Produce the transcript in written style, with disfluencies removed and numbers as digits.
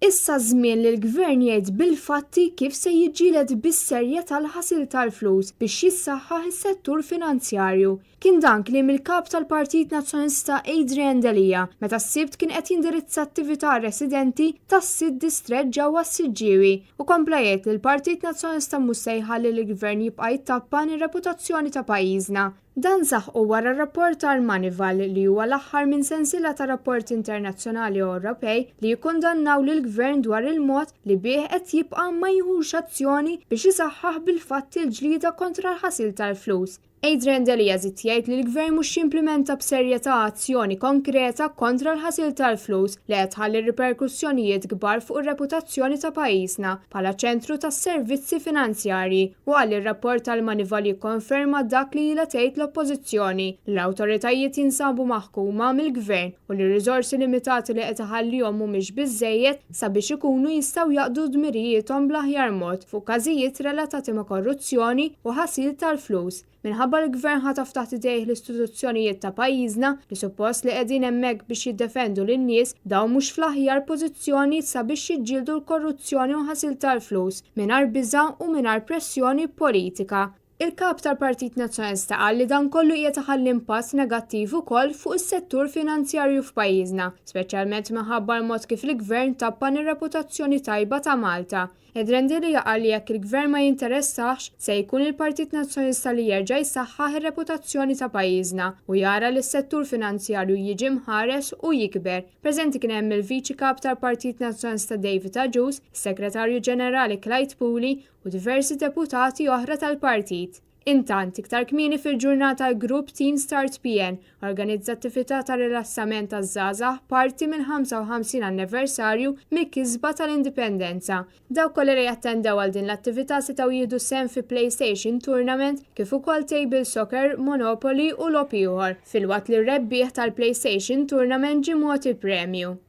Issa żmien li l-Gvern jgħid bil-fatti kif se jiġġieled bis-serjetà tal-ħasil tal-flus biex jissaħħaħ is-settur finanzjarju. Kien dan kliem il-kap tal-Partit Nazzjonalista Adrian Delija meta s-Sibt kien qed jindirizza attività residenti tas-sitt distrett ġewwa s-Siġġiewi u kompla jgħid li l-Partit Nazzjonalista mhux se jħalli li l-Gvern jibqa' jittappan ir-reputazzjoni ta' pajjiżna. Dan saħħu wara r-rapport tal-Manival li huwa l-aħħar minn sensiela ta' rapporti internazzjonali u Ewropej li jikkundannaw lill-Gvern dwar il-mod li bih qed jibqa' ma jieħux azzjoni biex isaħħaħ bil-fatti l-ġlieda kontra l-ħasil tal-flus. Adrian Delija żied jgħid li l-Gvern mhux jimplementa b'serjetà azzjoni konkreta kontra l-ħasil tal-flus li qed ħalli riperkussjonijiet kbar fuq ir-reputazzjoni ta' pajjiżna bħala ċentru tas-servizzi finanzjarji u għal ir-rapport tal-Manival jikkonferma dak li ilha tgħid l-oppożizzjoni li l-awtoritajiet jinsabu maħkuma mill-Gvern u li r-riżorsi limitati li qed iħallihom mhumiex biżżejjed sabiex ikunu jistgħu jaqdu dmirijiethom bl-aħjar mod fuq każijiet relatati ma' korruzzjoni u ħasil tal-flus. Minħabba l-Gvern ħataf taħt idejh l-istituzzjonijiet ta' pajjiżna li suppost li qegħdin hemmhekk biex jiddefendu lin-nies dawn mhux fl-aħjar pożizzjoni sabiex jiġġieldu l-korruzzjoni u ħasil tal-flus mingħajr biża' u mingħajr pressjoni politika. Il-kap tal-Partit Nazzjonalista qal li dan kollu qiegħed iħalli impatt negattiv ukoll fuq is-settur finanzjarju f'pajjiżna, speċjalment minħabba l-mod kif il-Gvern tappan ir-reputazzjoni tajba ta' Malta. Adrian Delija qal li jekk il-Gvern ma jinteressax se jkun il-Partit Nazzjonalista li jerġa' jsaħħaħ ir-reputazzjoni ta' pajjiżna u jara li s-settur finanzjarju jiġi mħares u jikber. Preżenti kien hemm il-Viċi Kap tal-Partit Nazzjonalista David Agius, is-Segretarju Ġenerali Clyde Pooley u diversi deputati oħra tal-partit. Intant, iktar kmieni fil-ġurnata l-grupp Team Start PN organizza attività ta' rilassament taż-żgħażagħ parti mill-55 anniversarju mill-kisba tal-indipendenza. Dawk kollha li jattendew għal din l-attività setgħu jieħdu sehem fi PlayStation Tournament kif ukoll Table Soccer, Monopoly u logħob ieħor, filwaqt li r-rebbieħ tal-PlayStation Tournament ġie mogħti premju.